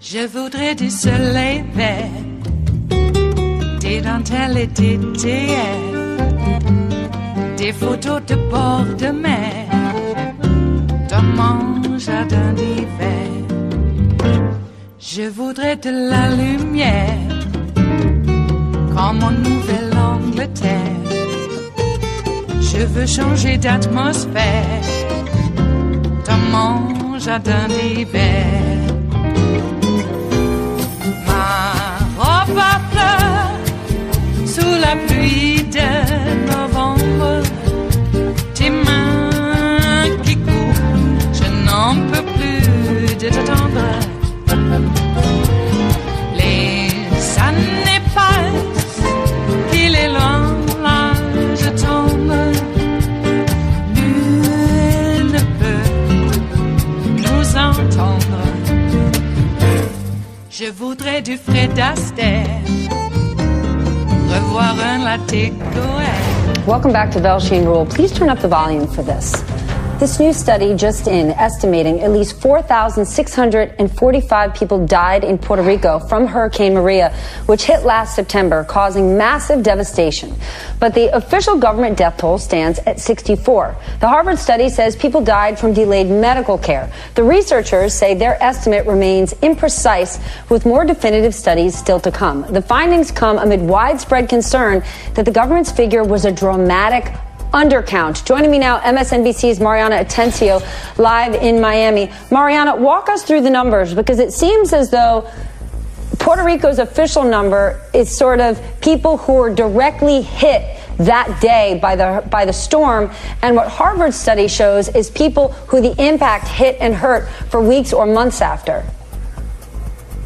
Je voudrais du soleil vert, des dentelles et des théâtres, des photos de bord de mer, dans mon jardin d'hiver. Je voudrais de la lumière, comme en Nouvelle-Angleterre. Je veux changer d'atmosphère, dans mon jardin d'hiver. Ma fleur sous la pluie de novembre, tes mains qui courent, je n'en peux plus de t'attendre. Les années passent, il est loin, là je tombe. Nul ne peut nous entendre. Je voudrais du Fred Astaire, revoir un latte Goël. Welcome back to Velshine Rule. Please turn up the volume for this. This new study just in, estimating at least 4,645 people died in Puerto Rico from Hurricane Maria, which hit last September, causing massive devastation. But the official government death toll stands at 64. The Harvard study says people died from delayed medical care. The researchers say their estimate remains imprecise, with more definitive studies still to come. The findings come amid widespread concern that the government's figure was a dramatic undercount. Joining me now, MSNBC's Mariana Atencio, live in Miami. Mariana, walk us through the numbers, because it seems as though Puerto Rico's official number is sort of people who are directly hit that day by the storm, and what Harvard's study shows is people who the impact hit and hurt for weeks or months after.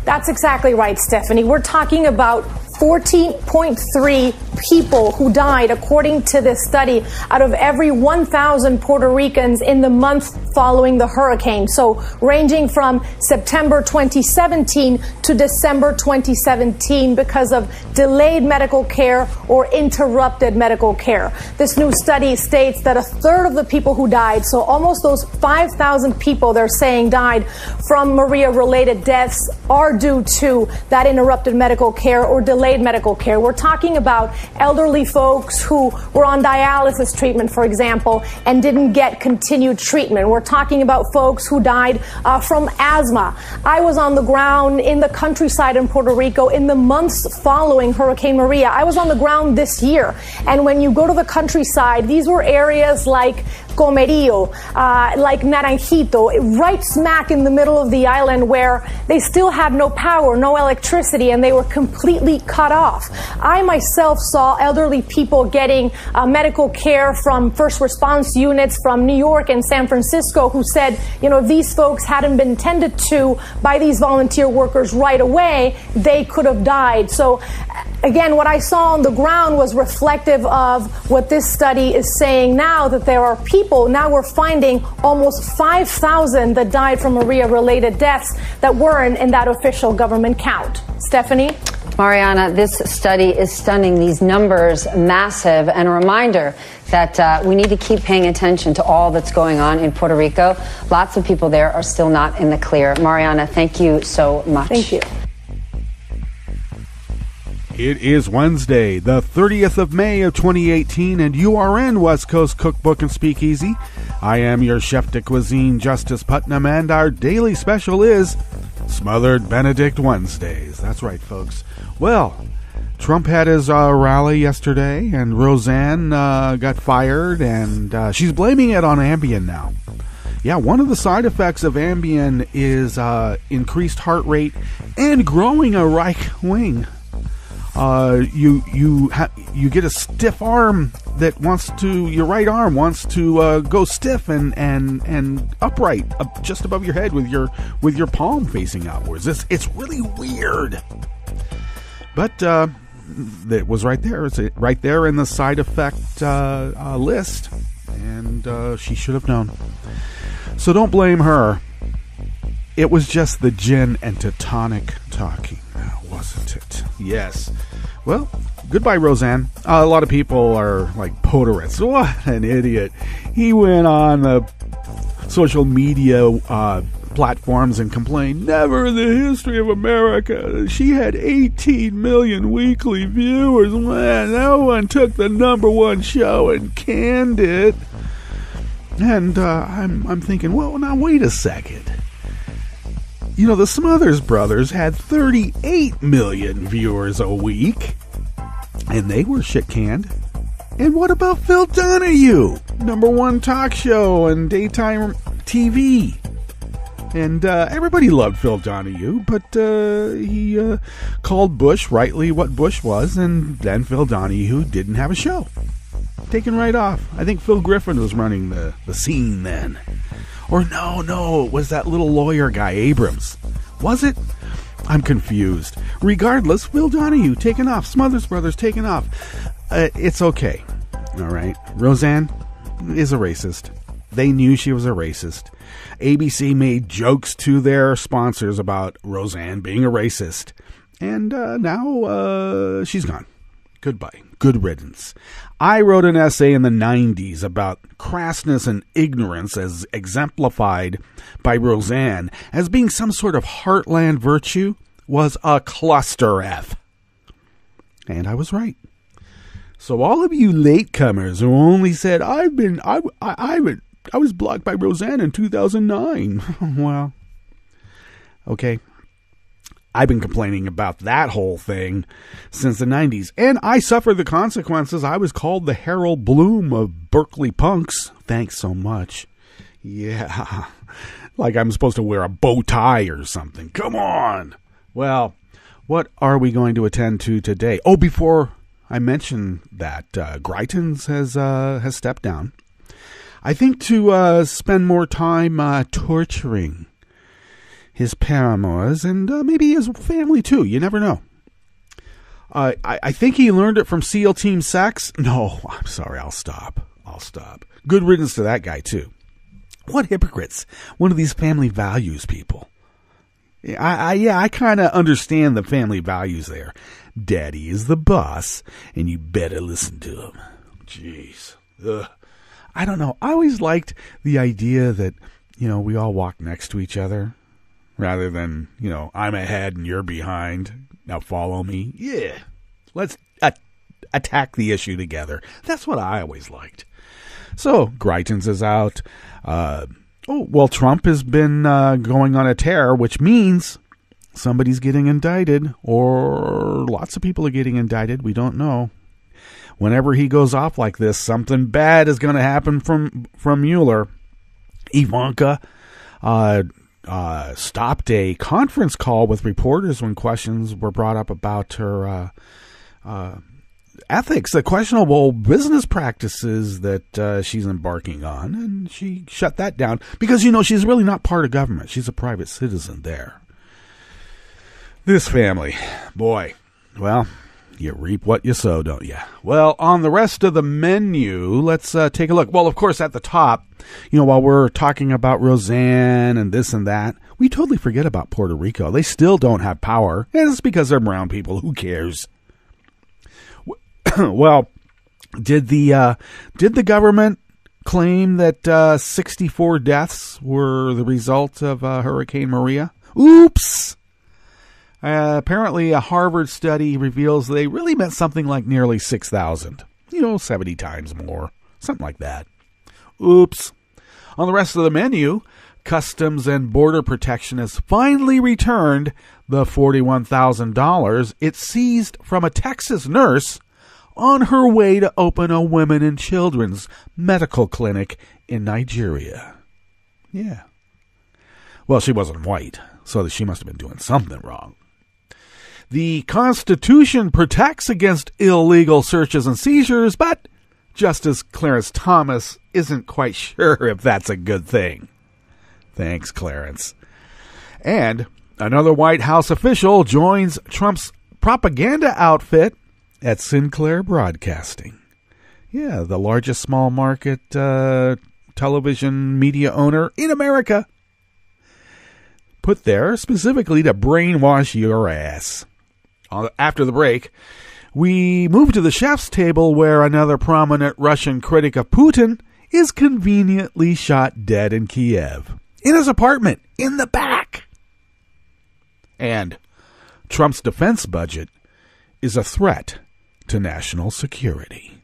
That's exactly right, Stephanie. We're talking about 14.3 people who died, according to this study, out of every 1,000 Puerto Ricans in the month following the hurricane. So ranging from September 2017 to December 2017 because of delayed medical care or interrupted medical care. This new study states that a third of the people who died, so almost those 5,000 people they're saying died from Maria-related deaths, are due to that interrupted medical care or delayed medical care. We're talking about elderly folks who were on dialysis treatment, for example, and didn't get continued treatment. We're talking about folks who died from asthma. I was on the ground in the countryside in Puerto Rico in the months following Hurricane Maria. I was on the ground this year, and when you go to the countryside, these were areas like Comerío, like Naranjito, right smack in the middle of the island, where they still had no power, no electricity, and they were completely cut off. I myself saw elderly people getting medical care from first response units from New York and San Francisco who said, you know, if these folks hadn't been tended to by these volunteer workers right away, they could have died. So again, what I saw on the ground was reflective of what this study is saying now, that there are people, now we're finding almost 5,000 that died from Maria-related deaths that weren't in that official government count. Stephanie? Mariana, this study is stunning. These numbers, massive, and a reminder that we need to keep paying attention to all that's going on in Puerto Rico. Lots of people there are still not in the clear. Mariana, thank you so much. Thank you. It is Wednesday, the 30th of May of 2018, and you are in West Coast Cookbook and Speakeasy. I am your chef de cuisine, Justice Putnam, and our daily special is Smothered Benedict Wednesdays. That's right, folks. Well, Trump had his rally yesterday, and Roseanne got fired, and she's blaming it on Ambien now. Yeah, one of the side effects of Ambien is increased heart rate and growing a right wing. You get a stiff arm that wants to, your right arm wants to go stiff and upright, just above your head with your palm facing outwards. It's really weird. But that was right there. It's right there in the side effect list, and she should have known. So don't blame her. It was just the gin and tonic talking, wasn't it? Yes. Well, goodbye, Roseanne. A lot of people are like, Podorets, what an idiot. He went on the social media platforms and complained, never in the history of America. She had 18 million weekly viewers. Man, no one took the #1 show and canned it. And I'm thinking, well, now wait a second. You know, the Smothers Brothers had 38 million viewers a week, and they were shit canned. And what about Phil Donahue? #1 talk show and daytime TV. And everybody loved Phil Donahue, but he called Bush rightly what Bush was, and then Phil Donahue didn't have a show. Taken right off. I think Phil Griffin was running the scene then. Or no, it was that little lawyer guy, Abrams. Was it? I'm confused. Regardless, Phil Donahue taken off. Smothers Brothers taken off. It's okay. All right. Roseanne is a racist. They knew she was a racist. ABC made jokes to their sponsors about Roseanne being a racist. And now she's gone. Goodbye. Good riddance. I wrote an essay in the 90s about crassness and ignorance as exemplified by Roseanne as being some sort of heartland virtue was a cluster F. And I was right. So all of you latecomers who only said, I was blocked by Roseanne in 2009. Well, okay. I've been complaining about that whole thing since the 90s, and I suffered the consequences. I was called the Harold Bloom of Berkeley punks. Thanks so much. Yeah, like I'm supposed to wear a bow tie or something. Come on. Well, what are we going to attend to today? Oh, before I mention that, Greitens has stepped down. I think to spend more time torturing his paramours, and maybe his family too. You never know. I think he learned it from SEAL Team Sex. No, I'm sorry. I'll stop. Good riddance to that guy too. What hypocrites. One of these family values people. I kind of understand the family values there. Daddy is the boss, and you better listen to him. Jeez. Ugh. I don't know. I always liked the idea that, we all walk next to each other. Rather than, I'm ahead and you're behind. Now follow me. Yeah. Let's attack the issue together. That's what I always liked. So, Greitens is out. Trump has been going on a tear, which means somebody's getting indicted, or lots of people are getting indicted. We don't know. Whenever he goes off like this, something bad is going to happen from Mueller. Ivanka stopped a conference call with reporters when questions were brought up about her ethics, the questionable business practices that she's embarking on, and she shut that down because, she's really not part of government. She's a private citizen there. This family, boy, well, you reap what you sow, don't you? Well, on the rest of the menu, let's take a look. Well, of course, at the top, while we're talking about Roseanne and this and that, we totally forget about Puerto Rico. They still don't have power, and it's because they're brown people. Who cares? Well, did the government claim that 64 deaths were the result of Hurricane Maria? Oops! Apparently, a Harvard study reveals they really meant something like nearly 6,000. 70 times more. Something like that. Oops. On the rest of the menu, Customs and Border Protection has finally returned the $41,000 it seized from a Texas nurse on her way to open a women and children's medical clinic in Nigeria. Yeah. Well, she wasn't white, so she must have been doing something wrong. The Constitution protects against illegal searches and seizures, but Justice Clarence Thomas isn't quite sure if that's a good thing. Thanks, Clarence. And another White House official joins Trump's propaganda outfit at Sinclair Broadcasting. Yeah, the largest small market television media owner in America. Put there specifically to brainwash your ass. After the break, we move to the chef's table where another prominent Russian critic of Putin is conveniently shot dead in Kiev. In his apartment, in the back. And Trump's defense budget is a threat to national security.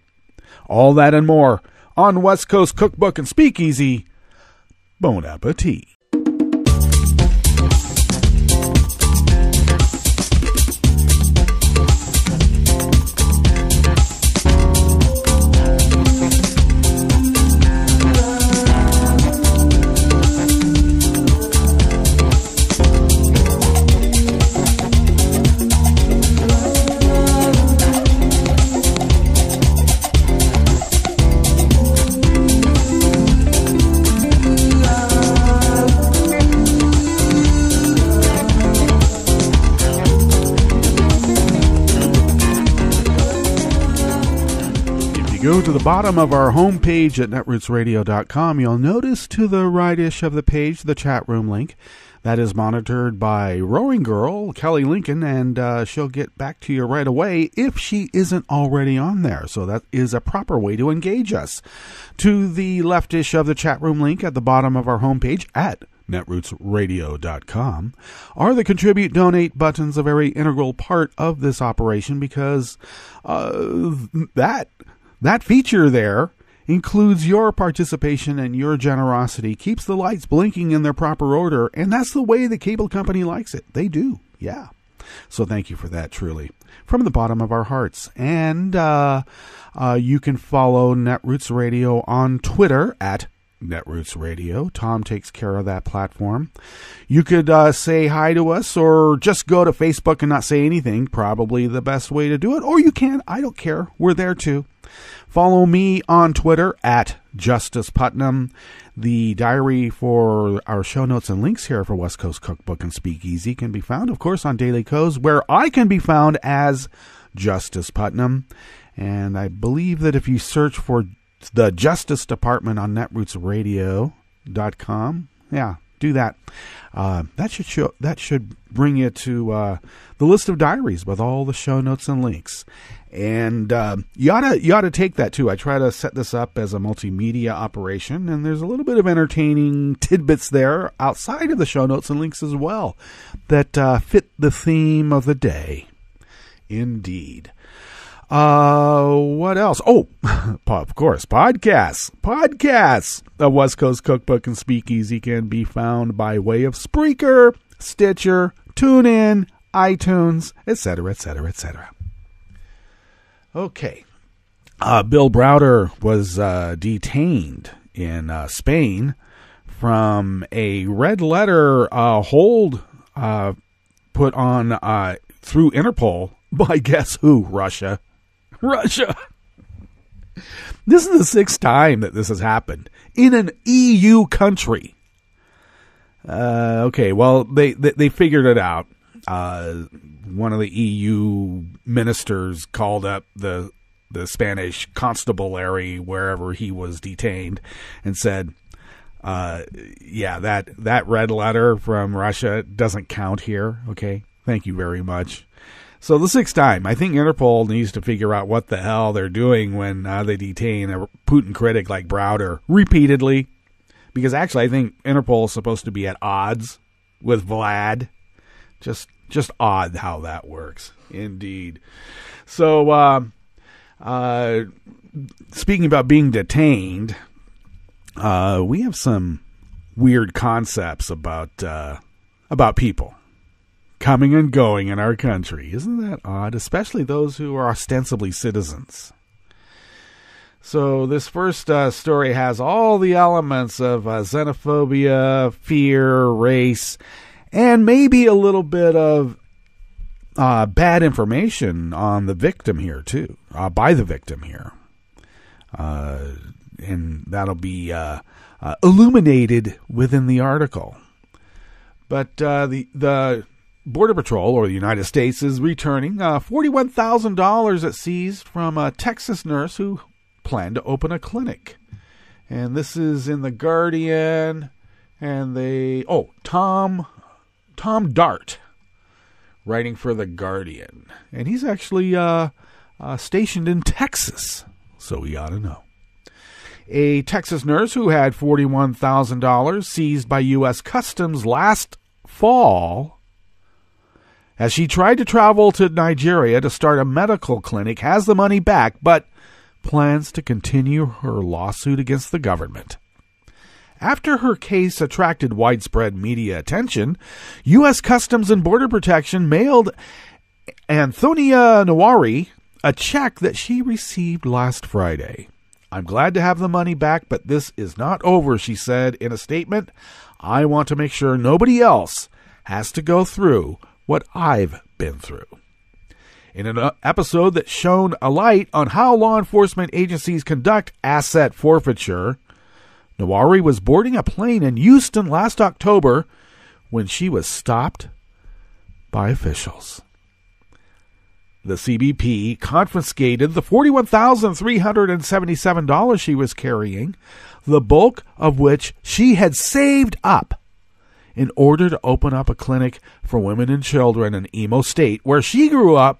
All that and more on West Coast Cookbook and Speakeasy. Bon appetit. Go to the bottom of our homepage at netrootsradio.com. You'll notice to the right-ish of the page the chat room link. That is monitored by Roaring Girl, Kelly Lincoln, and she'll get back to you right away if she isn't already on there. So that is a proper way to engage us. To the left-ish of the chat room link at the bottom of our homepage at netrootsradio.com are the contribute donate buttons, a very integral part of this operation because that feature there includes your participation, and your generosity keeps the lights blinking in their proper order, and that's the way the cable company likes it. They do, yeah. So thank you for that, truly, from the bottom of our hearts. And you can follow Netroots Radio on Twitter at Netroots Radio. Tom takes care of that platform. You could say hi to us, or just go to Facebook and not say anything. Probably the best way to do it. Or you can. I don't care. We're there too. Follow me on Twitter at Justice Putnam. The diary for our show notes and links here for West Coast Cookbook and Speakeasy can be found, of course, on Daily Co's, where I can be found as Justice Putnam. And I believe that if you search for the Justice Department on netrootsradio.com, yeah, do that. That should bring you to the list of diaries with all the show notes and links. And you ought to take that too. I try to set this up as a multimedia operation, and there's a little bit of entertaining tidbits there outside of the show notes and links as well that fit the theme of the day. Indeed. What else? Oh, of course, podcasts. The West Coast Cookbook and Speakeasy can be found by way of Spreaker, Stitcher, TuneIn, iTunes, etc., etc., etc. Okay. Bill Browder was detained in Spain from a red letter hold put on through Interpol by guess who? Russia. This is the sixth time that this has happened in an EU country. Okay, well, they figured it out. One of the EU ministers called up the Spanish constabulary wherever he was detained and said, yeah, that red letter from Russia doesn't count here. Okay, thank you very much. So the sixth time, I think Interpol needs to figure out what the hell they're doing when they detain a Putin critic like Browder repeatedly. Because actually, I think Interpol is supposed to be at odds with Vlad. Just odd how that works, indeed. So, speaking about being detained, we have some weird concepts about people coming and going in our country. Isn't that odd? Especially those who are ostensibly citizens. So this first story has all the elements of xenophobia, fear, race, and maybe a little bit of bad information on the victim here, too, by the victim here. And that'll be illuminated within the article. But the Border Patrol, or the United States, is returning $41,000 it seized from a Texas nurse who planned to open a clinic. And this is in The Guardian. And Tom Dart, writing for The Guardian. And he's actually stationed in Texas, so we ought to know. A Texas nurse who had $41,000 seized by U.S. Customs last fall as she tried to travel to Nigeria to start a medical clinic has the money back, but plans to continue her lawsuit against the government. After her case attracted widespread media attention, U.S. Customs and Border Protection mailed Antonia Nawari a check that she received last Friday. "I'm glad to have the money back, but this is not over," she said in a statement. "I want to make sure nobody else has to go through what I've been through." In an episode that shone a light on how law enforcement agencies conduct asset forfeiture, Nawari was boarding a plane in Houston last October when she was stopped by officials. The CBP confiscated the $41,377 she was carrying, the bulk of which she had saved up in order to open up a clinic for women and children in Imo State, where she grew up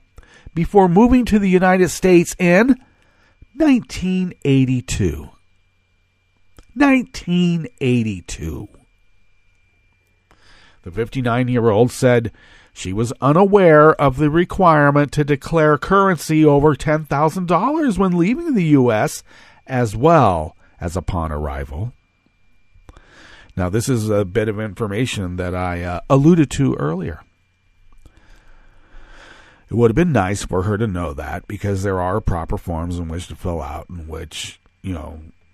before moving to the United States in 1982. 1982. The 59-year-old said she was unaware of the requirement to declare currency over $10,000 when leaving the U.S., as well as upon arrival. Now, this is a bit of information that I alluded to earlier. It would have been nice for her to know that, because there are proper forms in which to fill out, in which,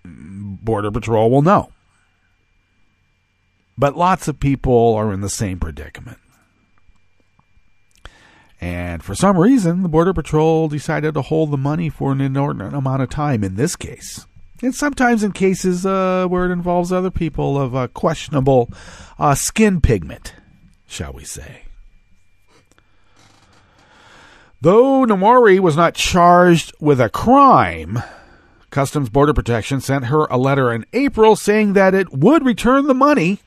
Border Patrol will know. But lots of people are in the same predicament. And for some reason, the Border Patrol decided to hold the money for an inordinate amount of time in this case. And sometimes in cases where it involves other people of questionable skin pigment, shall we say. Though Nawari was not charged with a crime, Customs Border Protection sent her a letter in April saying that it would return the money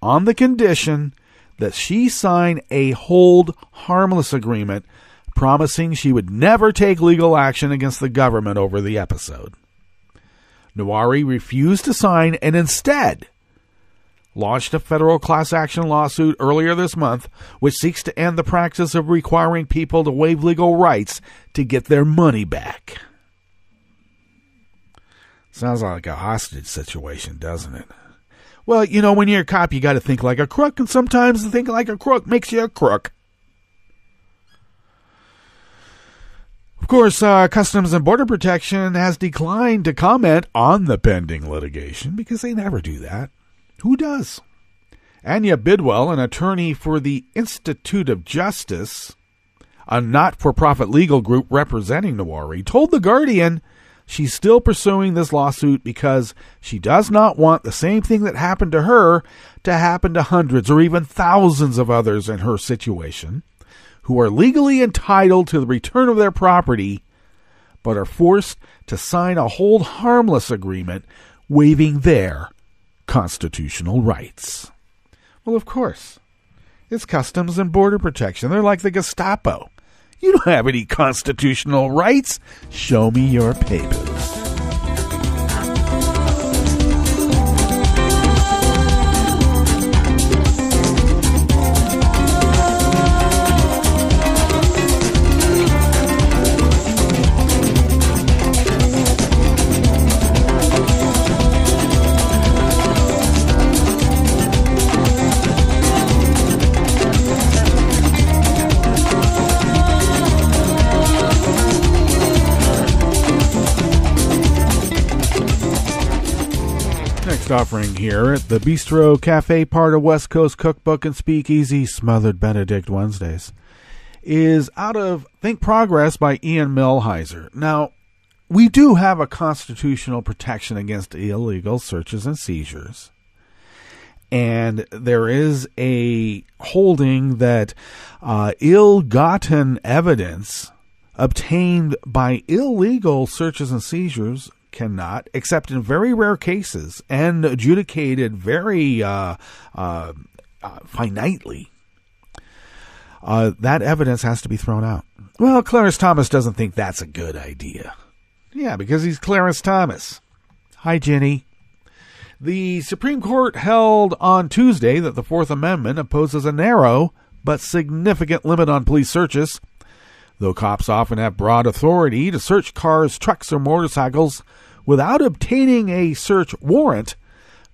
on the condition that she sign a hold harmless agreement promising she would never take legal action against the government over the episode. Nawari refused to sign and instead launched a federal class action lawsuit earlier this month, which seeks to end the practice of requiring people to waive legal rights to get their money back. Sounds like a hostage situation, doesn't it? Well, when you're a cop, you got to think like a crook, and sometimes thinking like a crook makes you a crook. Of course, Customs and Border Protection has declined to comment on the pending litigation because they never do that. Who does? Anya Bidwell, an attorney for the Institute of Justice, a not-for-profit legal group representing Nawari, told The Guardian she's still pursuing this lawsuit because she does not want the same thing that happened to her to happen to hundreds or even thousands of others in her situation who are legally entitled to the return of their property but are forced to sign a hold harmless agreement waiving their constitutional rights. Well, of course. It's Customs and Border Protection. They're like the Gestapo. You don't have any constitutional rights. Show me your papers. Offering here at the Bistro Cafe, part of West Coast Cookbook and Speakeasy, Smothered Benedict Wednesdays, is out of Think Progress by Ian Millhiser. Now, we do have a constitutional protection against illegal searches and seizures. And there is a holding that ill-gotten evidence obtained by illegal searches and seizures cannot, except in very rare cases and adjudicated very finitely, that evidence has to be thrown out. Well, Clarence Thomas doesn't think that's a good idea. Yeah, because he's Clarence Thomas. Hi, Jenny. The Supreme Court held on Tuesday that the Fourth Amendment imposes a narrow but significant limit on police searches. Though cops often have broad authority to search cars, trucks, or motorcycles without obtaining a search warrant,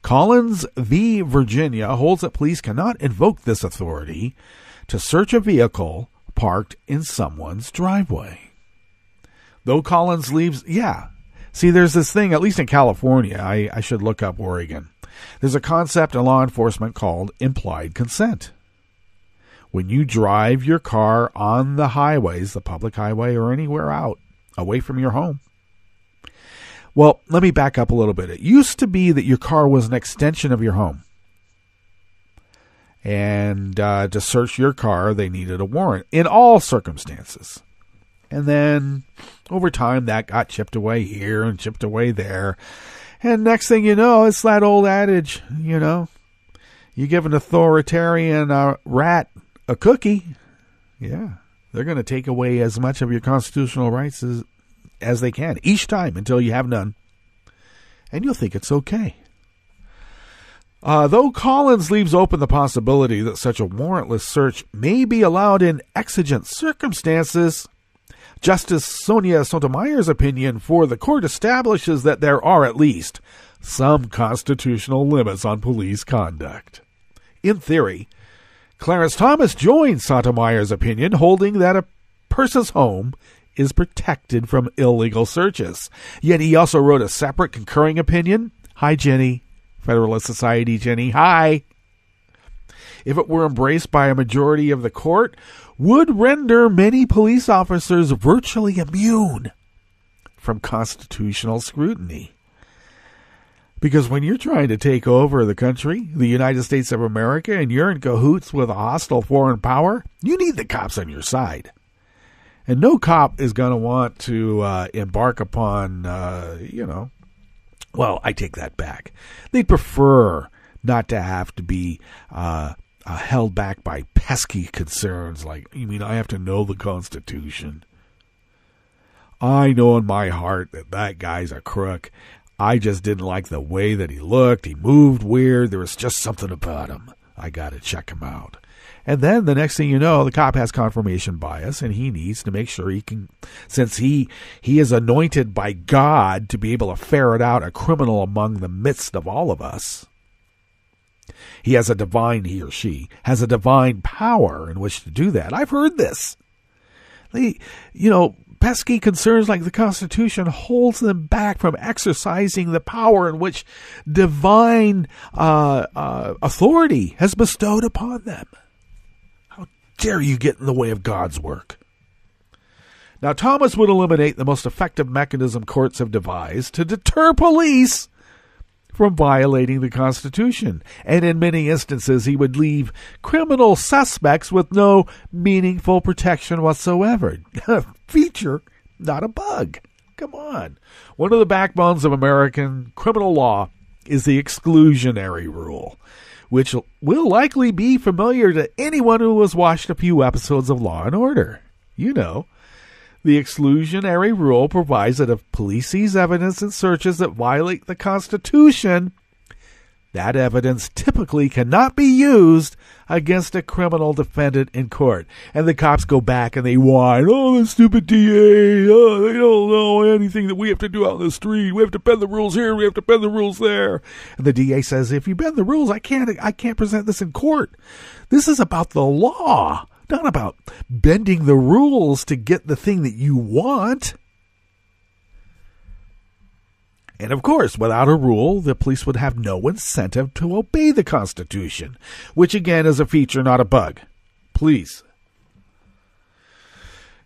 Collins v. Virginia holds that police cannot invoke this authority to search a vehicle parked in someone's driveway. Though Collins leaves, see, there's this thing, at least in California, I should look up Oregon. There's a concept in law enforcement called implied consent. When you drive your car on the highways, the public highway or anywhere out, away from your home. Well, let me back up a little bit. It used to be that your car was an extension of your home. And to search your car, they needed a warrant in all circumstances. And then over time, that got chipped away here and chipped away there. And next thing you know, it's that old adage, you give an authoritarian rat a cookie, they're going to take away as much of your constitutional rights as they can each time until you have none. And you'll think it's okay. Though Collins leaves open the possibility that such a warrantless search may be allowed in exigent circumstances, Justice Sonia Sotomayor's opinion for the court establishes that there are at least some constitutional limits on police conduct. In theory, Clarence Thomas joins Sotomayor's opinion, holding that a person's home is protected from illegal searches. Yet he also wrote a separate concurring opinion. Hi, Jenny. Federalist Society, Jenny. Hi. If it were embraced by a majority of the court, would render many police officers virtually immune from constitutional scrutiny. Because when you're trying to take over the country, the United States of America, and you're in cahoots with a hostile foreign power, you need the cops on your side. And no cop is going to want to embark upon, well, I take that back. They'd prefer not to have to be held back by pesky concerns like, you mean I have to know the Constitution? I know in my heart that guy's a crook. I just didn't like the way that he looked. He moved weird. There was just something about him. I got to check him out. And then the next thing you know, the cop has confirmation bias, and he needs to make sure he can, since he is anointed by God to be able to ferret out a criminal among the midst of all of us. He or she has a divine power in which to do that. I've heard this. Pesky concerns like the Constitution holds them back from exercising the power in which divine authority has bestowed upon them. How dare you get in the way of God's work? Now, Thomas would eliminate the most effective mechanism courts have devised to deter police from violating the Constitution. And in many instances, he would leave criminal suspects with no meaningful protection whatsoever. Feature, not a bug. Come on. One of the backbones of American criminal law is the exclusionary rule, which will likely be familiar to anyone who has watched a few episodes of Law and Order. The exclusionary rule provides that if police sees evidence in searches that violate the Constitution, that evidence typically cannot be used against a criminal defendant in court. And the cops go back and they whine, the stupid DA, they don't know anything that we have to do out in the street. We have to bend the rules here, we have to bend the rules there. And the DA says, if you bend the rules, I can't present this in court. This is about the law. Not about bending the rules to get the thing that you want. And of course, without a rule, the police would have no incentive to obey the Constitution, which again is a feature, not a bug. Please.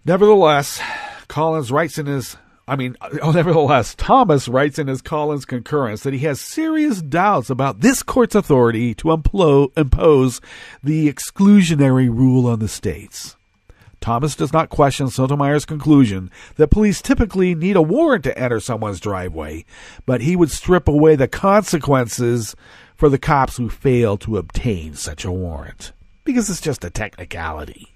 Nevertheless, Collins writes in his Nevertheless, Thomas writes in his Collins concurrence that he has serious doubts about this court's authority to impose the exclusionary rule on the states. Thomas does not question Sotomayor's conclusion that police typically need a warrant to enter someone's driveway, but he would strip away the consequences for the cops who fail to obtain such a warrant, because it's just a technicality.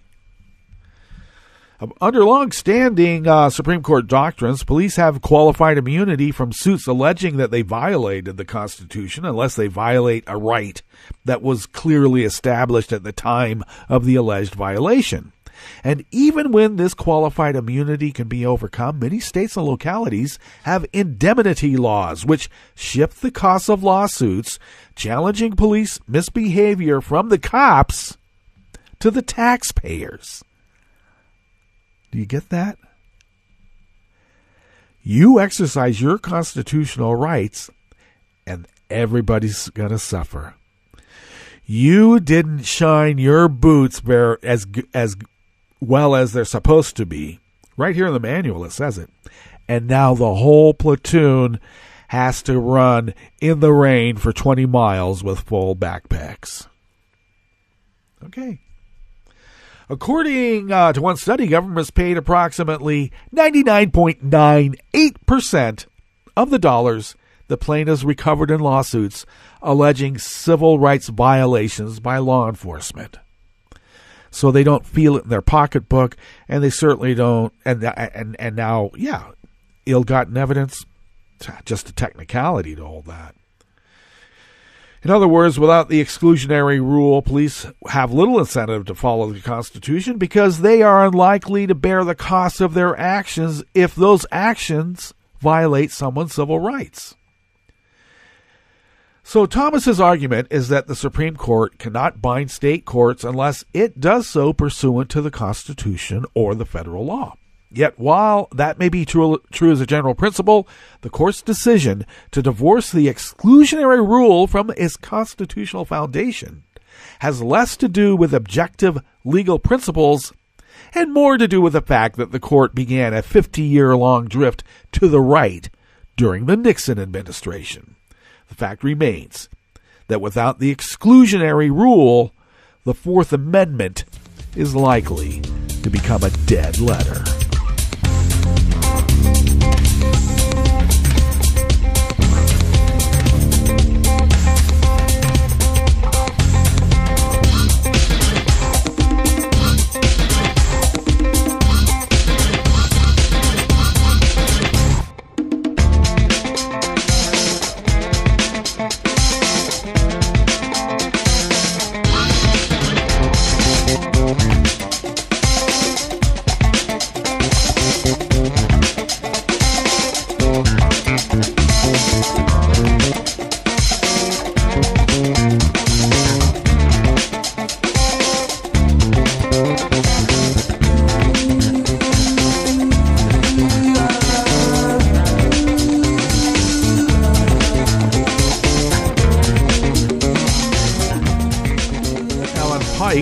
Under long-standing Supreme Court doctrines, police have qualified immunity from suits alleging that they violated the Constitution unless they violate a right that was clearly established at the time of the alleged violation. And even when this qualified immunity can be overcome, many states and localities have indemnity laws which shift the costs of lawsuits challenging police misbehavior from the cops to the taxpayers. Do you get that? You exercise your constitutional rights, and everybody's going to suffer. You didn't shine your boots as well as they're supposed to be. Right here in the manual it says it. And now the whole platoon has to run in the rain for 20 miles with full backpacks. Okay. According to one study, governments paid approximately 99.98% of the dollars the plaintiffs recovered in lawsuits alleging civil rights violations by law enforcement. So they don't feel it in their pocketbook, and they certainly don't. And now, ill-gotten evidence, just a technicality to all that. In other words, without the exclusionary rule, police have little incentive to follow the Constitution because they are unlikely to bear the cost of their actions if those actions violate someone's civil rights. So Thomas's argument is that the Supreme Court cannot bind state courts unless it does so pursuant to the Constitution or the federal law. Yet while that may be true as a general principle, the court's decision to divorce the exclusionary rule from its constitutional foundation has less to do with objective legal principles and more to do with the fact that the court began a 50-year-long drift to the right during the Nixon administration. The fact remains that without the exclusionary rule, the Fourth Amendment is likely to become a dead letter.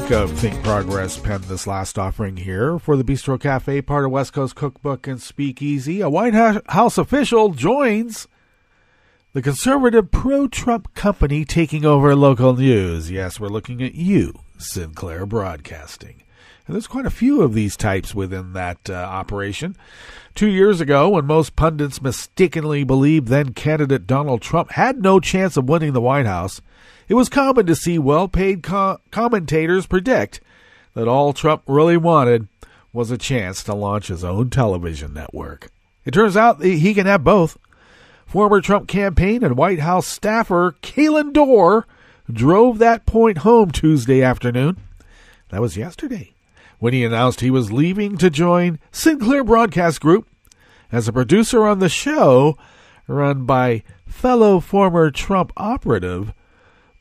Of Think Progress penned this last offering here for the Bistro Cafe, part of West Coast Cookbook and Speakeasy. A White House official joins the conservative pro-Trump company taking over local news. Yes, we're looking at you, Sinclair Broadcasting. And there's quite a few of these types within that operation. 2 years ago, when most pundits mistakenly believed then-candidate Donald Trump had no chance of winning the White House, it was common to see well-paid commentators predict that all Trump really wanted was a chance to launch his own television network. It turns out that he can have both. Former Trump campaign and White House staffer Kalen Dorr drove that point home Tuesday afternoon. That was yesterday, when he announced he was leaving to join Sinclair Broadcast Group as a producer on the show run by fellow former Trump operative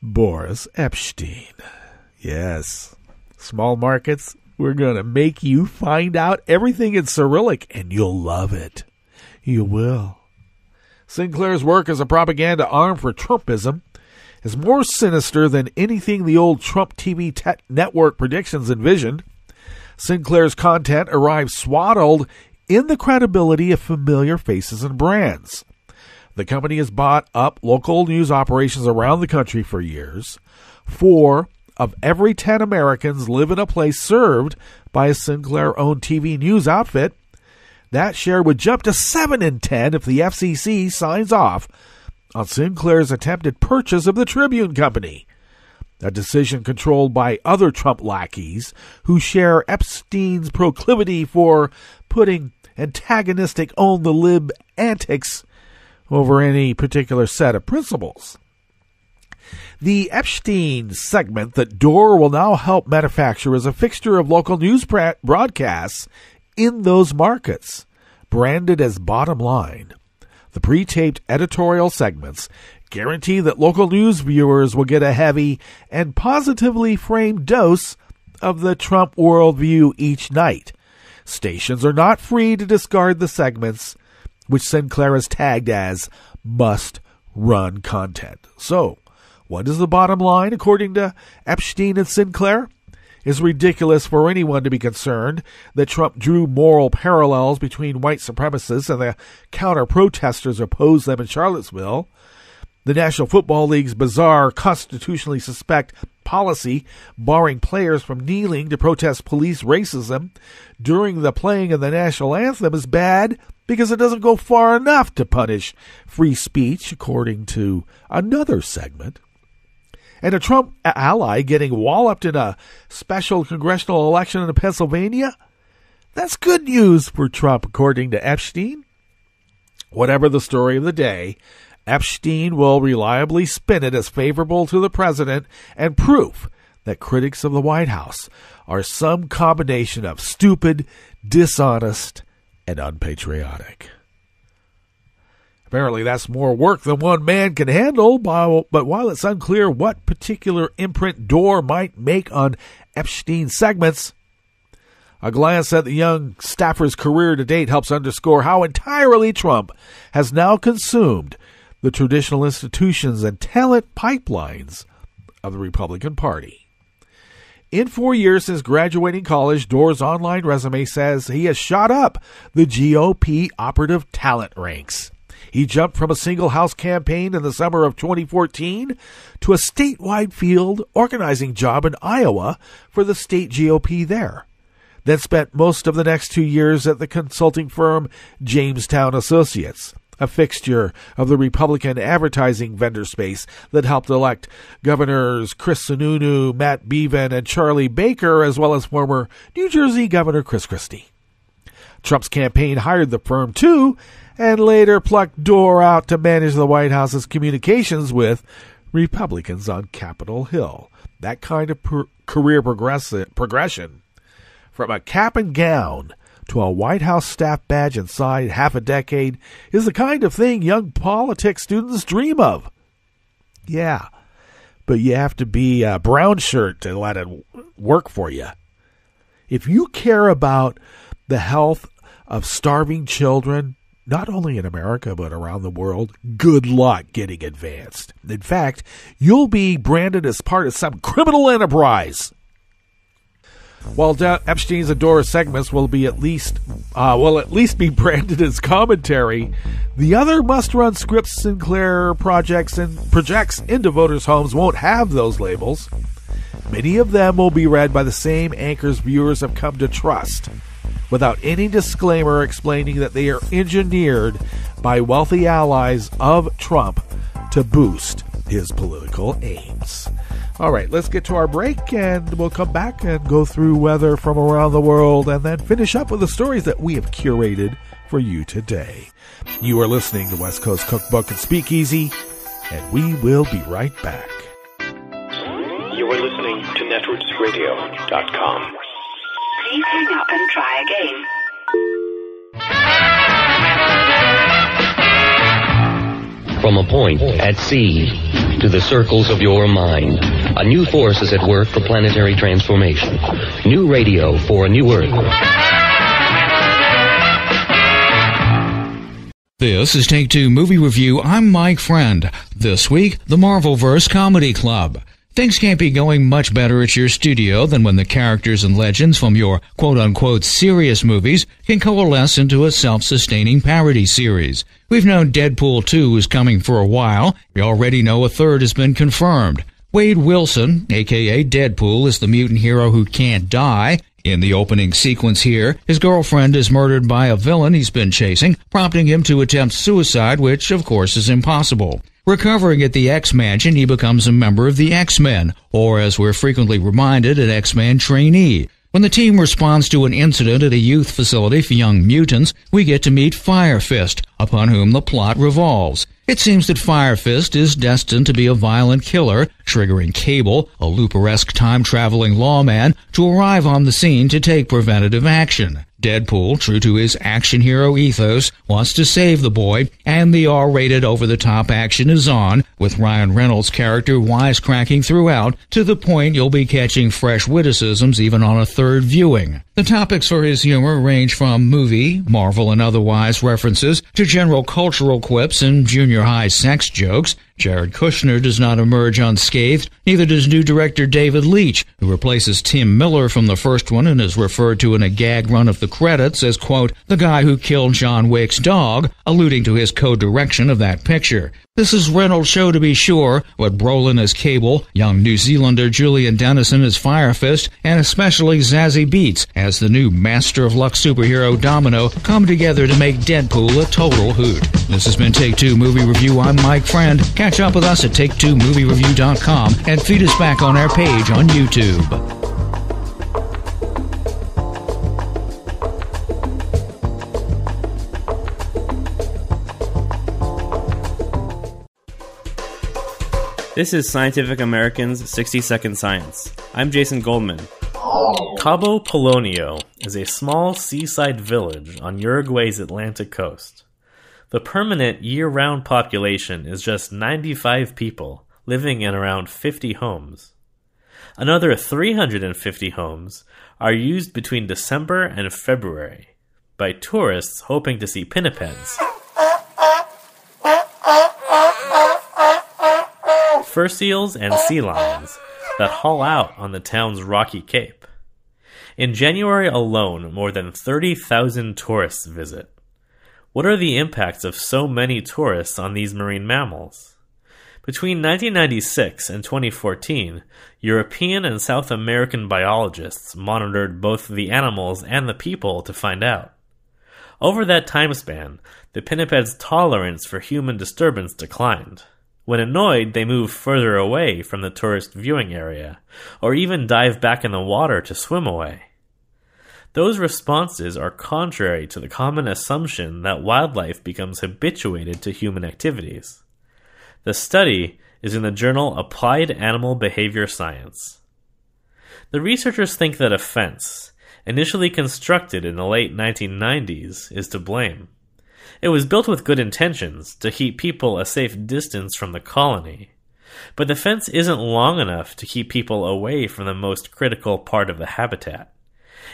Boris Epshteyn. Yes, small markets, we're going to make you find out everything in Cyrillic, and you'll love it. You will. Sinclair's work as a propaganda arm for Trumpism is more sinister than anything the old Trump TV network predictions envisioned. Sinclair's content arrives swaddled in the credibility of familiar faces and brands. The company has bought up local news operations around the country for years. 4 of every 10 Americans live in a place served by a Sinclair-owned TV news outfit. That share would jump to 7 in 10 if the FCC signs off on Sinclair's attempted purchase of the Tribune Company, a decision controlled by other Trump lackeys who share Epstein's proclivity for putting antagonistic own-the-lib antics over any particular set of principles. The Epstein segment that Dore will now help manufacture is a fixture of local news broadcasts in those markets, branded as Bottom Line. The pre-taped editorial segments guarantee that local news viewers will get a heavy and positively framed dose of the Trump worldview each night. Stations are not free to discard the segments, which Sinclair has tagged as must-run content. So, what is the bottom line, according to Epstein and Sinclair? It's ridiculous for anyone to be concerned that Trump drew moral parallels between white supremacists and the counter-protesters opposed them in Charlottesville. The National Football League's bizarre, constitutionally suspect policy barring players from kneeling to protest police racism during the playing of the national anthem is bad because it doesn't go far enough to punish free speech, according to another segment. And a Trump ally getting walloped in a special congressional election in Pennsylvania? That's good news for Trump, according to Epstein. Whatever the story of the day, Epstein will reliably spin it as favorable to the president and proof that critics of the White House are some combination of stupid, dishonest, and unpatriotic. Apparently, that's more work than one man can handle, but while it's unclear what particular imprint Dore might make on Epstein's segments, a glance at the young staffer's career to date helps underscore how entirely Trump has now consumed the traditional institutions and talent pipelines of the Republican Party. In 4 years since graduating college, Dore's online resume says he has shot up the GOP operative talent ranks. He jumped from a single house campaign in the summer of 2014 to a statewide field organizing job in Iowa for the state GOP there. Then spent most of the next 2 years at the consulting firm Jamestown Associates, a fixture of the Republican advertising vendor space that helped elect Governors Chris Sununu, Matt Bevin, and Charlie Baker, as well as former New Jersey Governor Chris Christie. Trump's campaign hired the firm too, and later plucked Dore out to manage the White House's communications with Republicans on Capitol Hill. That kind of career progression, from a cap and gown to a White House staff badge inside half a decade, is the kind of thing young politics students dream of. Yeah, but you have to be a brown shirt to let it work for you. If you care about the health of starving children, not only in America, but around the world, good luck getting advanced. In fact, you'll be branded as part of some criminal enterprise. While Epstein's and Dore segments will at least be branded as commentary, the other must-run scripts Sinclair projects into voters' homes won't have those labels. Many of them will be read by the same anchors viewers have come to trust, without any disclaimer explaining that they are engineered by wealthy allies of Trump to boost his political aims. All right, let's get to our break, and we'll come back and go through weather from around the world, and then finish up with the stories that we have curated for you today. You are listening to West Coast Cookbook and Speakeasy, and we will be right back. You are listening to netrootsradio.com. Please hang up and try again. From a point at sea to the circles of your mind, a new force is at work for planetary transformation. New radio for a new Earth. This is Take Two Movie Review. I'm Mike Friend. This week, the Marvelverse Comedy Club. Things can't be going much better at your studio than when the characters and legends from your quote-unquote serious movies can coalesce into a self-sustaining parody series. We've known Deadpool 2 is coming for a while. We already know a third has been confirmed. Wade Wilson, a.k.a. Deadpool, is the mutant hero who can't die. In the opening sequence here, his girlfriend is murdered by a villain he's been chasing, prompting him to attempt suicide, which, of course, is impossible. Recovering at the X-Mansion, he becomes a member of the X-Men, or as we're frequently reminded, an X-Men trainee. When the team responds to an incident at a youth facility for young mutants, we get to meet Fire Fist, upon whom the plot revolves. It seems that Fire Fist is destined to be a violent killer, triggering Cable, a Looper-esque time-traveling lawman, to arrive on the scene to take preventative action. Deadpool, true to his action hero ethos, wants to save the boy, and the R-rated over-the-top action is on, with Ryan Reynolds' character wisecracking throughout, to the point you'll be catching fresh witticisms even on a third viewing. The topics for his humor range from movie, Marvel and otherwise references, to general cultural quips and junior high sex jokes. Jared Kushner does not emerge unscathed, neither does new director David Leitch, who replaces Tim Miller from the first one and is referred to in a gag run of the credits as, quote, the guy who killed John Wick's dog, alluding to his co-direction of that picture. This is Reynolds' show to be sure, but Brolin as Cable, young New Zealander Julian Dennison as Fire Fist, and especially Zazie Beetz as the new Master of Luck superhero Domino come together to make Deadpool a total hoot. This has been Take Two Movie Review. I'm Mike Friend. Catch up with us at Take2MovieReview.com and feed us back on our page on YouTube. This is Scientific American's 60-Second Science. I'm Jason Goldman. Cabo Polonio is a small seaside village on Uruguay's Atlantic coast. The permanent year-round population is just 95 people, living in around 50 homes. Another 350 homes are used between December and February by tourists hoping to see pinnipeds, fur seals, and sea lions that haul out on the town's rocky cape. In January alone, more than 30,000 tourists visit. What are the impacts of so many tourists on these marine mammals? Between 1996 and 2014, European and South American biologists monitored both the animals and the people to find out. Over that time span, the pinnipeds' tolerance for human disturbance declined. When annoyed, they move further away from the tourist viewing area, or even dive back in the water to swim away. Those responses are contrary to the common assumption that wildlife becomes habituated to human activities. The study is in the journal Applied Animal Behavior Science. The researchers think that a fence, initially constructed in the late 1990s, is to blame. It was built with good intentions to keep people a safe distance from the colony, but the fence isn't long enough to keep people away from the most critical part of the habitat.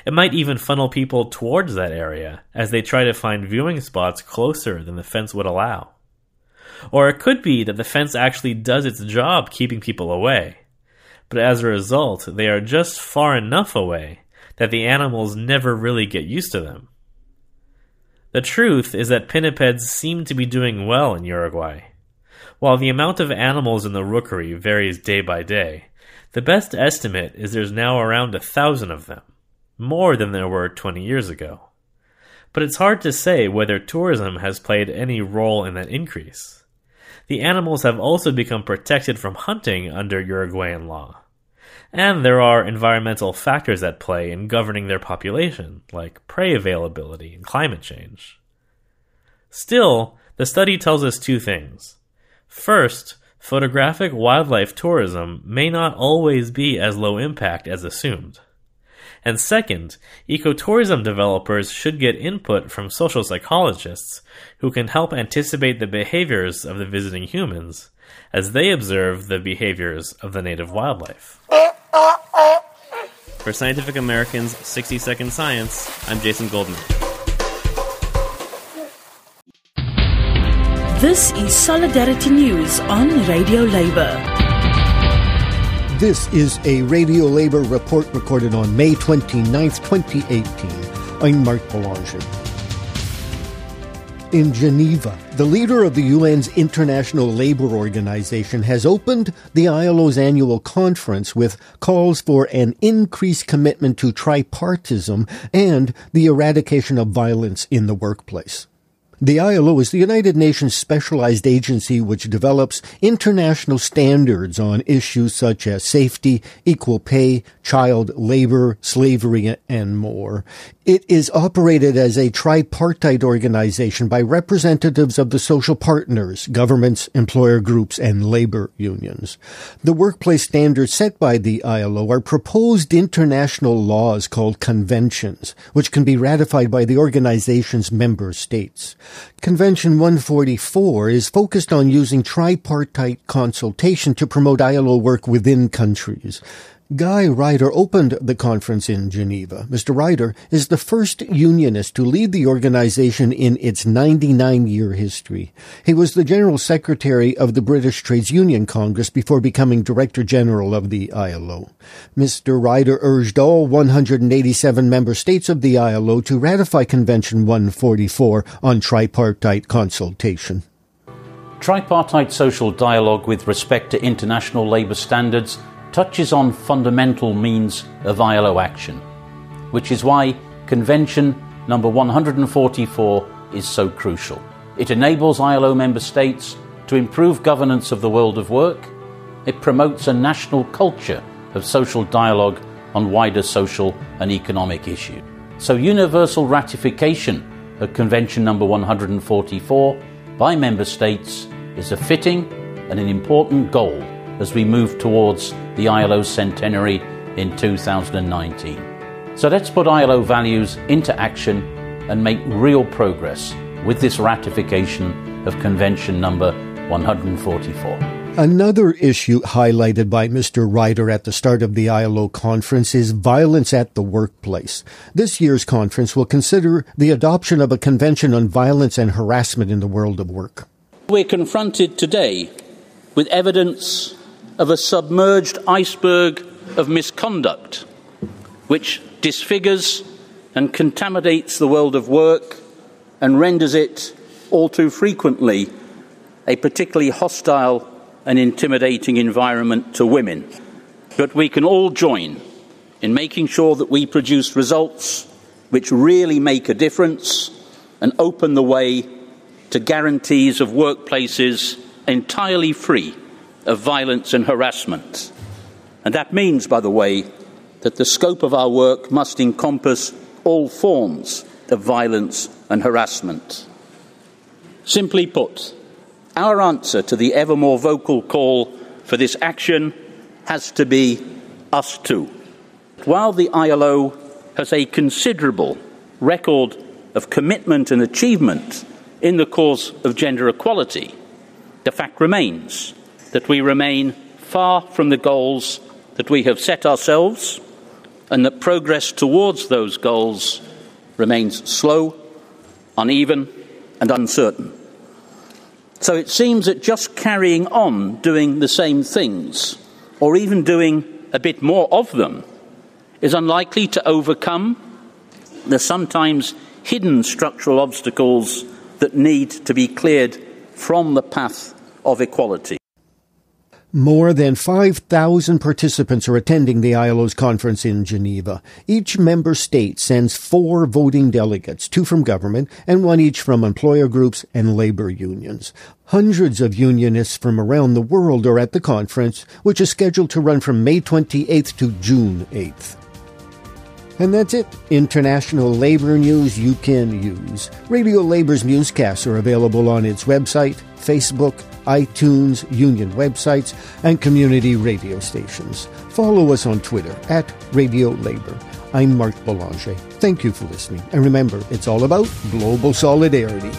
It might even funnel people towards that area as they try to find viewing spots closer than the fence would allow. Or it could be that the fence actually does its job keeping people away, but as a result, they are just far enough away that the animals never really get used to them. The truth is that pinnipeds seem to be doing well in Uruguay. While the amount of animals in the rookery varies day by day, the best estimate is there's now around 1,000 of them, more than there were 20 years ago. But it's hard to say whether tourism has played any role in that increase. The animals have also become protected from hunting under Uruguayan law. And there are environmental factors at play in governing their population, like prey availability and climate change. Still, the study tells us two things. First, photographic wildlife tourism may not always be as low impact as assumed. And second, ecotourism developers should get input from social psychologists who can help anticipate the behaviors of the visiting humans as they observe the behaviors of the native wildlife. For Scientific American's 60-Second Science, I'm Jason Goldman. This is Solidarity News on Radio Labour. This is a Radio Labor report recorded on May 29th, 2018. I'm Mark Belanger. In Geneva, the leader of the UN's International Labour Organization has opened the ILO's annual conference with calls for an increased commitment to tripartism and the eradication of violence in the workplace. The ILO is the United Nations specialized agency which develops international standards on issues such as safety, equal pay, child labor, slavery, and more. It is operated as a tripartite organization by representatives of the social partners, governments, employer groups, and labor unions. The workplace standards set by the ILO are proposed international laws called conventions, which can be ratified by the organization's member states. Convention 144 is focused on using tripartite consultation to promote ILO work within countries. Guy Ryder opened the conference in Geneva. Mr. Ryder is the first unionist to lead the organization in its 99-year history. He was the General Secretary of the British Trades Union Congress before becoming Director General of the ILO. Mr. Ryder urged all 187 member states of the ILO to ratify Convention 144 on tripartite consultation. Tripartite social dialogue with respect to international labour standards touches on fundamental means of ILO action, which is why Convention number 144 is so crucial. It enables ILO member states to improve governance of the world of work. It promotes a national culture of social dialogue on wider social and economic issues. So universal ratification of Convention number 144 by member states is a fitting and an important goal as we move towards the ILO centenary in 2019. So let's put ILO values into action and make real progress with this ratification of Convention number 144. Another issue highlighted by Mr. Ryder at the start of the ILO conference is violence at the workplace. This year's conference will consider the adoption of a convention on violence and harassment in the world of work. We're confronted today with evidence of a submerged iceberg of misconduct, which disfigures and contaminates the world of work and renders it all too frequently a particularly hostile and intimidating environment to women. But we can all join in making sure that we produce results which really make a difference and open the way to guarantees of workplaces entirely free of violence and harassment. And that means, by the way, that the scope of our work must encompass all forms of violence and harassment. Simply put, our answer to the ever more vocal call for this action has to be us too. While the ILO has a considerable record of commitment and achievement in the cause of gender equality, the fact remains that we remain far from the goals that we have set ourselves, and that progress towards those goals remains slow, uneven, and uncertain. So it seems that just carrying on doing the same things, or even doing a bit more of them, is unlikely to overcome the sometimes hidden structural obstacles that need to be cleared from the path of equality. More than 5,000 participants are attending the ILO's conference in Geneva. Each member state sends 4 voting delegates, 2 from government and 1 each from employer groups and labor unions. Hundreds of unionists from around the world are at the conference, which is scheduled to run from May 28th to June 8th. And that's it. International labor news you can use. Radio Labor's newscasts are available on its website, Facebook, iTunes, union websites, and community radio stations. Follow us on Twitter at Radio Labor. I'm Mark Belanger. Thank you for listening. And remember, it's all about global solidarity.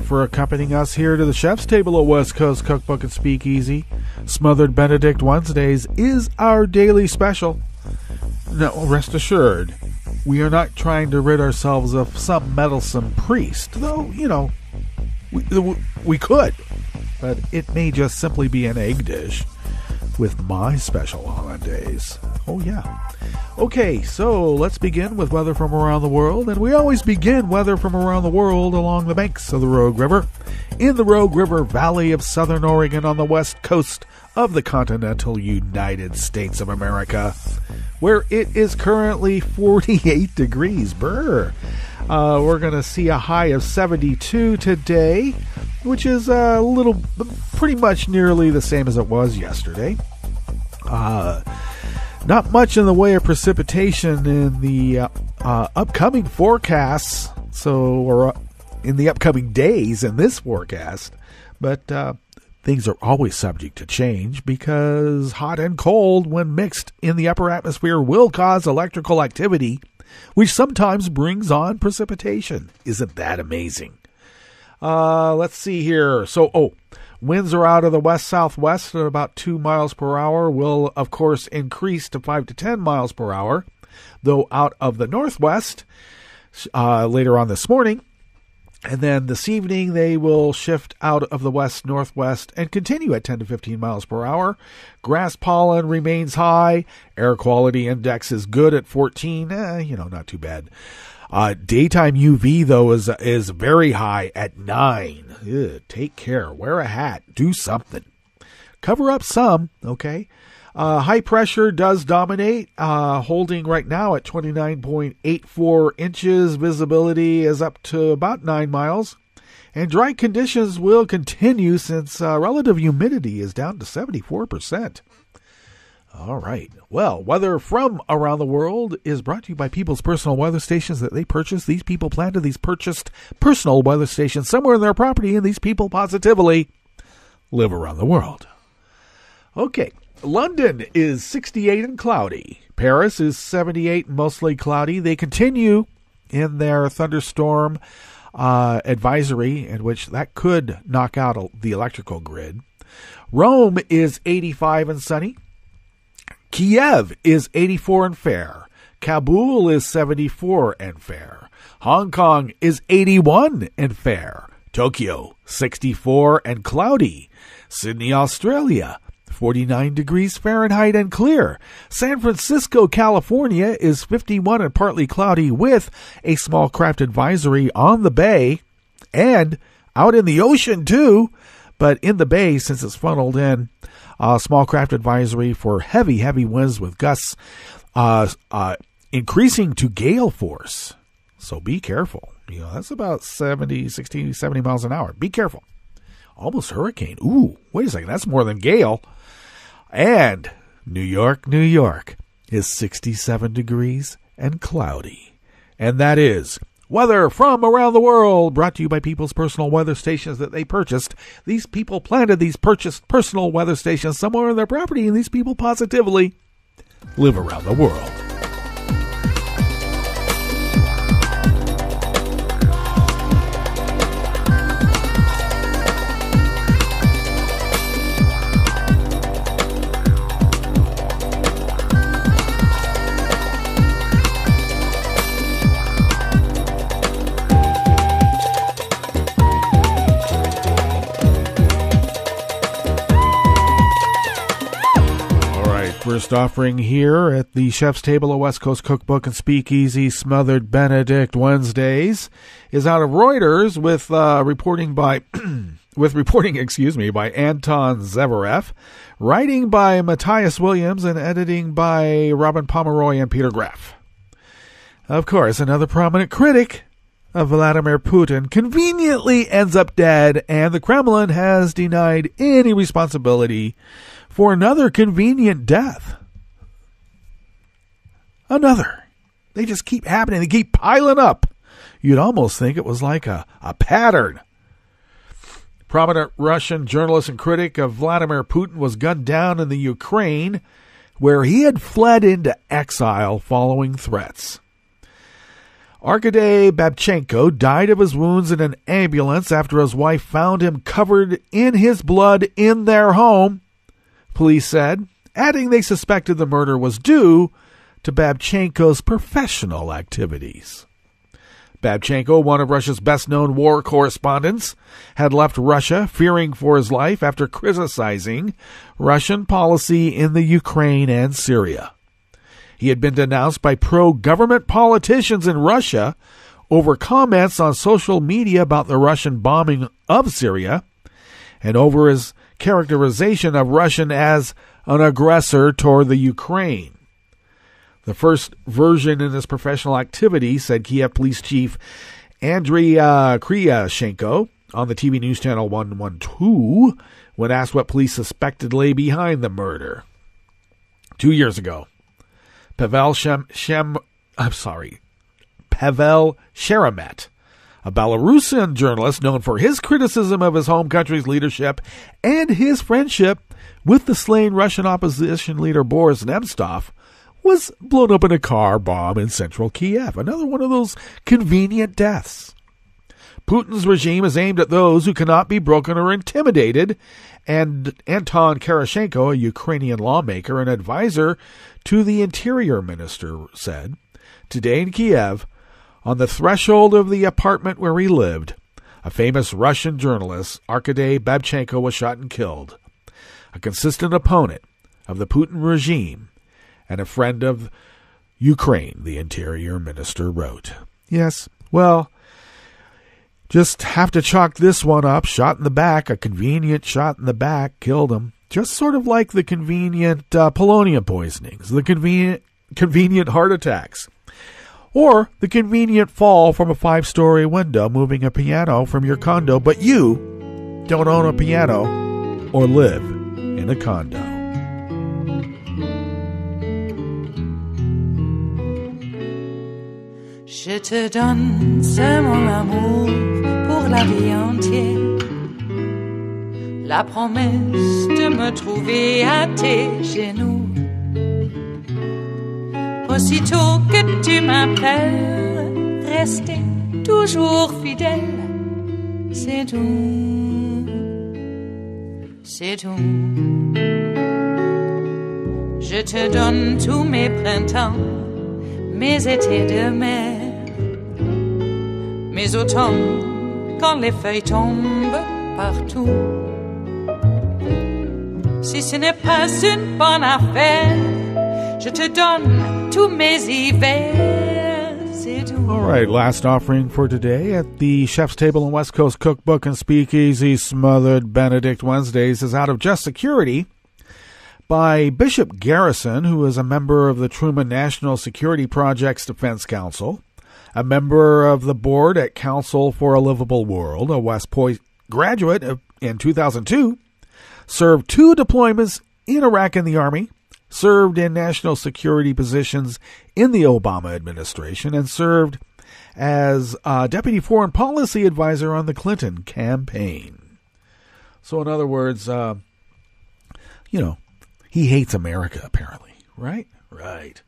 for accompanying us here to the chef's table at West Coast Cookbook and Speakeasy. Smothered Benedict Wednesdays is our daily special. Now, rest assured, we are not trying to rid ourselves of some meddlesome priest, though, we could. But it may just simply be an egg dish with my special hollandaise. Oh, yeah. Okay, so let's begin with weather from around the world. And we always begin weather from around the world along the banks of the Rogue River, in the Rogue River Valley of southern Oregon on the west coast of the continental United States of America, where it is currently 48 degrees. Brr. We're going to see a high of 72 today, which is pretty much nearly the same as it was yesterday. Not much in the way of precipitation in the upcoming forecasts, or in the upcoming days in this forecast, but things are always subject to change because hot and cold, when mixed in the upper atmosphere, will cause electrical activity, which sometimes brings on precipitation. Isn't that amazing? Let's see here. Winds are out of the west-southwest at about 2 miles per hour, will, of course, increase to 5 to 10 miles per hour, though out of the northwest later on this morning. And then this evening, they will shift out of the west-northwest and continue at 10 to 15 miles per hour. Grass pollen remains high. Air quality index is good at 14. Not too bad. Daytime UV, though, is very high at 9. Ugh, take care. Wear a hat. Do something. Cover up some, okay? High pressure does dominate, holding right now at 29.84 inches. Visibility is up to about 9 miles. And dry conditions will continue since relative humidity is down to 74%. All right. Well, weather from around the world is brought to you by people's personal weather stations that they purchased. These people planted these purchased personal weather stations somewhere in their property, and these people positively live around the world. Okay. London is 68 and cloudy. Paris is 78 and mostly cloudy. They continue in their thunderstorm advisory, in which that could knock out the electrical grid. Rome is 85 and sunny. Kiev is 84 and fair. Kabul is 74 and fair. Hong Kong is 81 and fair. Tokyo, 64 and cloudy. Sydney, Australia, 49 degrees Fahrenheit and clear. San Francisco, California is 51 and partly cloudy with a small craft advisory on the bay and out in the ocean too. But in the bay, since it's funneled in, small craft advisory for heavy winds with gusts increasing to gale force. So be careful. That's about 70 miles an hour. Be careful. Almost hurricane. Ooh, wait a second. That's more than gale. And New York is 67 degrees and cloudy. And that is weather from around the world, brought to you by people's personal weather stations that they purchased. These people planted these purchased personal weather stations somewhere in their property, and these people positively live around the world. First offering here at the Chef's Table of West Coast Cookbook and Speakeasy, Smothered Benedict Wednesdays, is out of Reuters with reporting by Anton Zverev, writing by Matthias Williams, and editing by Robin Pomeroy and Peter Graff. Of course, another prominent critic of Vladimir Putin conveniently ends up dead, and the Kremlin has denied any responsibility for another convenient death. Another. They just keep happening. They keep piling up. You'd almost think it was like a pattern. Prominent Russian journalist and critic of Vladimir Putin was gunned down in the Ukraine, where he had fled into exile following threats. Arkady Babchenko died of his wounds in an ambulance after his wife found him covered in his blood in their home, police said, adding they suspected the murder was due to Babchenko's professional activities. Babchenko, one of Russia's best-known war correspondents, had left Russia fearing for his life after criticizing Russian policy in the Ukraine and Syria. He had been denounced by pro-government politicians in Russia over comments on social media about the Russian bombing of Syria and over his characterization of Russia as an aggressor toward the Ukraine. The first version in his professional activity, said Kiev Police Chief Andriy Kryashenko on the TV news channel 112 when asked what police suspected lay behind the murder. 2 years ago, Pavel Sheremet, a Belarusian journalist known for his criticism of his home country's leadership and his friendship with the slain Russian opposition leader Boris Nemtsov, was blown up in a car bomb in central Kiev. Another one of those convenient deaths. Putin's regime is aimed at those who cannot be broken or intimidated, and Anton Karashenko, a Ukrainian lawmaker and advisor to the interior minister, said, today in Kiev, on the threshold of the apartment where he lived, a famous Russian journalist, Arkady Babchenko, was shot and killed. A consistent opponent of the Putin regime and a friend of Ukraine, the interior minister wrote. Yes, well, just have to chalk this one up. Shot in the back, a convenient shot in the back, killed him. Just sort of like the convenient polonium poisonings, the convenient heart attacks, or the convenient fall from a 5-story window moving a piano from your condo, but you don't own a piano or live in a condo. Je te donne ce mon amour pour la vie entière, la promesse de me trouver à tes genoux. Aussitôt que tu m'appelles, rester toujours fidèle, c'est tout, c'est tout. Je te donne tous mes printemps, mes étés de mer, mes automnes quand les feuilles tombent partout. Si ce n'est pas une bonne affaire, je te donne tous mes hivers, c'est tout. All right, last offering for today at the Chef's Table and West Coast Cookbook and Speakeasy Smothered Benedict Wednesdays is out of Just Security by Bishop Garrison, who is a member of the Truman National Security Project's Defense Council, a member of the board at Council for a Livable World, a West Point graduate in 2002, served 2 deployments in Iraq in the Army, served in national security positions in the Obama administration, and served as Deputy Foreign Policy Advisor on the Clinton campaign. So in other words, he hates America, apparently, right? Right.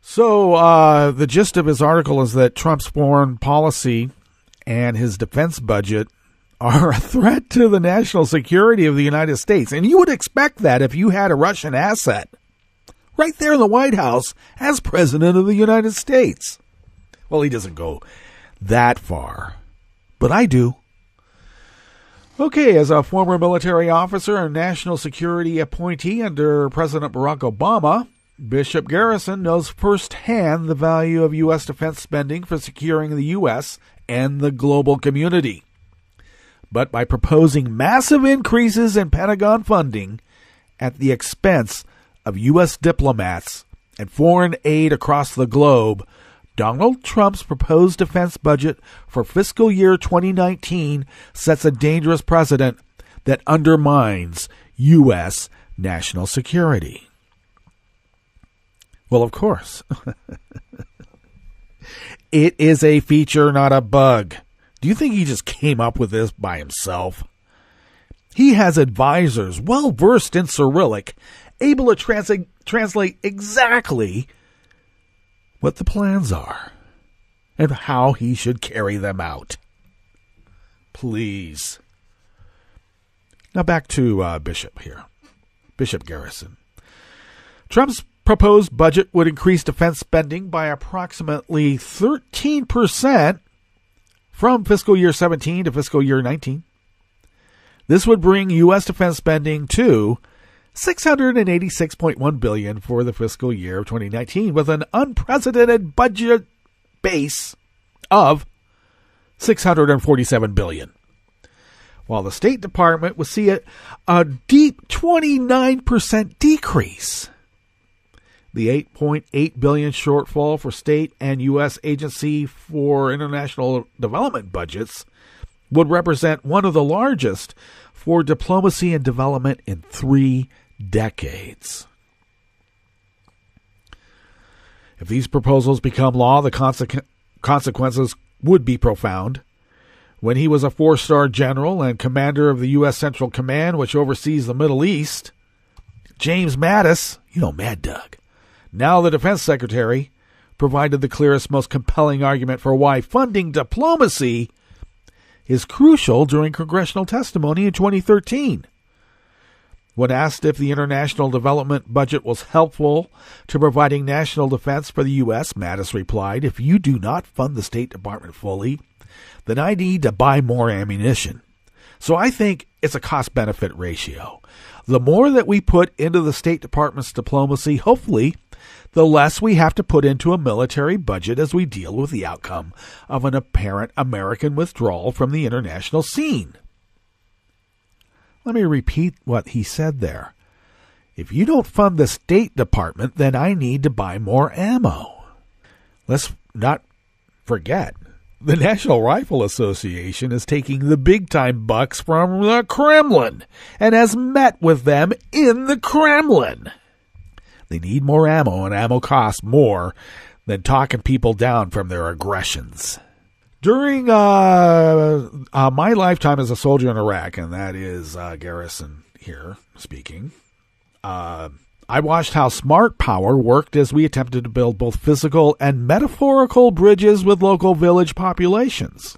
So the gist of his article is that Trump's foreign policy and his defense budget are a threat to the national security of the United States. And you would expect that if you had a Russian asset right there in the White House as President of the United States. Well, he doesn't go that far, but I do. Okay, as a former military officer and national security appointee under President Barack Obama, Bishop Garrison knows firsthand the value of U.S. defense spending for securing the U.S. and the global community. But by proposing massive increases in Pentagon funding at the expense of U.S. diplomats and foreign aid across the globe, Donald Trump's proposed defense budget for fiscal year 2019 sets a dangerous precedent that undermines U.S. national security. Well, of course. It is a feature, not a bug. Do you think he just came up with this by himself? He has advisors well-versed in Cyrillic, able to translate exactly what the plans are. and how he should carry them out. Please. Now back to Bishop here. Bishop Garrison. Trump's proposed budget would increase defense spending by approximately 13% from fiscal year 17 to fiscal year 19. This would bring U.S. defense spending to $686.1 billion for the fiscal year of 2019, with an unprecedented budget base of $647 billion. While the State Department would see a deep 29% decrease. The $8.8 billion shortfall for state and U.S. Agency for International Development budgets would represent one of the largest for diplomacy and development in 3 decades. If these proposals become law, the consequences would be profound. When he was a 4-star general and commander of the U.S. Central Command, which oversees the Middle East, James Mattis, Mad Doug, now the defense secretary, provided the clearest, most compelling argument for why funding diplomacy is crucial during congressional testimony in 2013. When asked if the international development budget was helpful to providing national defense for the U.S., Mattis replied, "If you do not fund the State Department fully, then I need to buy more ammunition. So I think it's a cost-benefit ratio. The more that we put into the State Department's diplomacy, hopefully, the less we have to put into a military budget as we deal with the outcome of an apparent American withdrawal from the international scene." Let me repeat what he said there. If you don't fund the State Department, then I need to buy more ammo. Let's not forget, the National Rifle Association is taking the big-time bucks from the Kremlin and has met with them in the Kremlin. They need more ammo, and ammo costs more than talking people down from their aggressions. During my lifetime as a soldier in Iraq, and that is Garrison here speaking, I watched how smart power worked as we attempted to build both physical and metaphorical bridges with local village populations.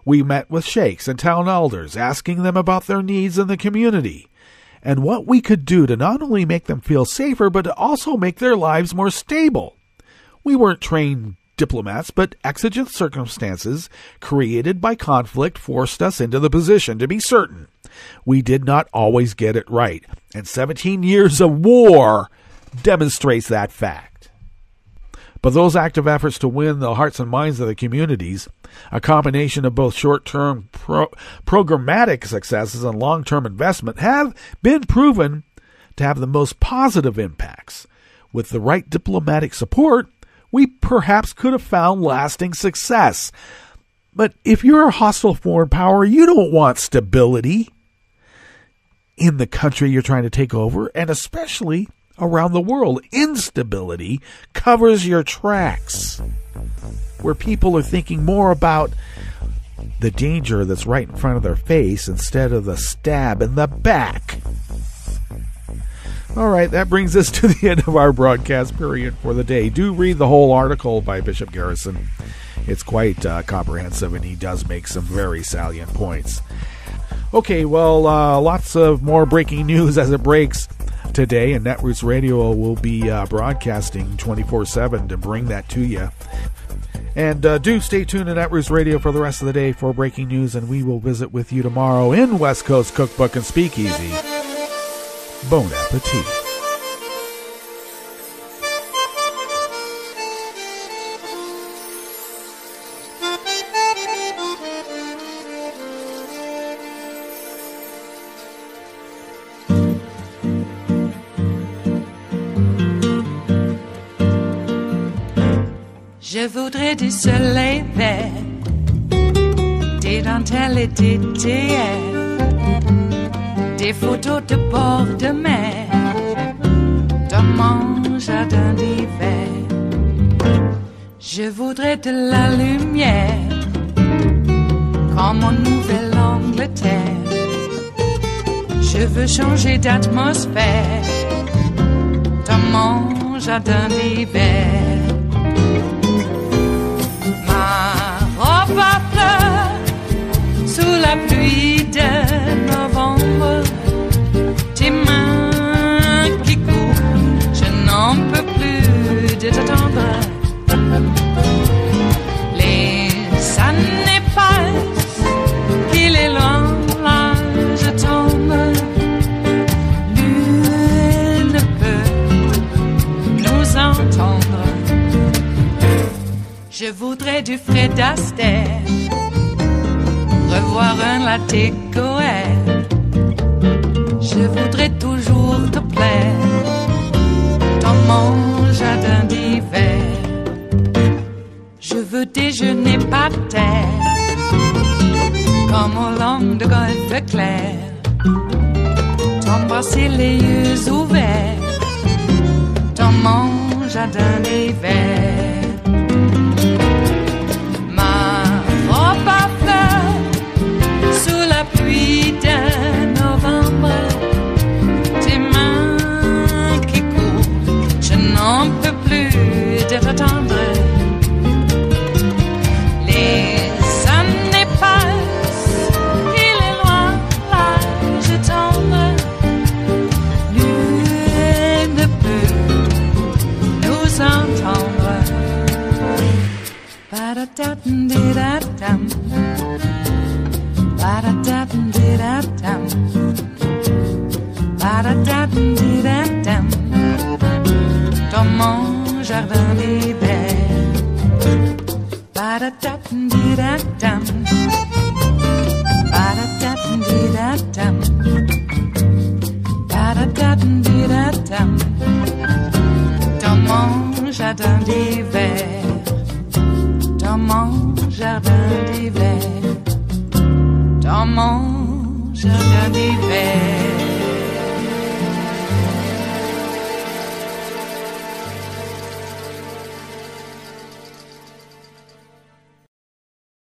We met with sheikhs and town elders, asking them about their needs in the community and what we could do to not only make them feel safer, but to also make their lives more stable. We weren't trained diplomats, but exigent circumstances created by conflict forced us into the position to be certain. We did not always get it right, and 17 years of war demonstrates that fact. But those active efforts to win the hearts and minds of the communities, a combination of both short-term programmatic successes and long-term investment, have been proven to have the most positive impacts. With the right diplomatic support, we perhaps could have found lasting success. But if you're a hostile foreign power, you don't want stability in the country you're trying to take over, and especially around the world. Instability covers your tracks, where people are thinking more about the danger that's right in front of their face instead of the stab in the back. All right, that brings us to the end of our broadcast period for the day. Do read the whole article by Bishop Garrison. It's quite comprehensive, and he does make some very salient points. Okay, well, lots of more breaking news as it breaks today, and Netroots Radio will be broadcasting 24/7 to bring that to you. And do stay tuned to Netroots Radio for the rest of the day for breaking news, and we will visit with you tomorrow in West Coast Cookbook and Speakeasy. Bon appetit. Je voudrais du soleil vert, des dentelles et des théâtres, des photos de bord de mer, dans mon jardin d'hiver. Je voudrais de la lumière, comme en Nouvelle-Angleterre. Je veux changer d'atmosphère, dans mon jardin d'hiver. sous la pluie de novembre, tes mains qui courent, je n'en peux plus de t'attendre. Les années passent, il est loin, là je tombe. Nul ne peut nous entendre. Je voudrais du Fred Astaire, revoir un latte Goël. Je voudrais toujours te plaire dans mon jardin d'hiver. Je veux déjeuner par terre comme au long de golfe clair, t'embrasser les yeux ouverts dans mon jardin d'hiver. Sous la pluie de novembre, tes mains qui courent, je n'en peux plus de t'attendre. Les années passent, il est loin, là je tombe. Nul ne peut nous entendre. Ba-da-da-dum-di-da-dum. Ba-da-da-dum-di-da-dum. Ba-da-da-dum-di-da-dum. Dans mon jardin d'hiver. Ba-da-da-dum-di-da-dum.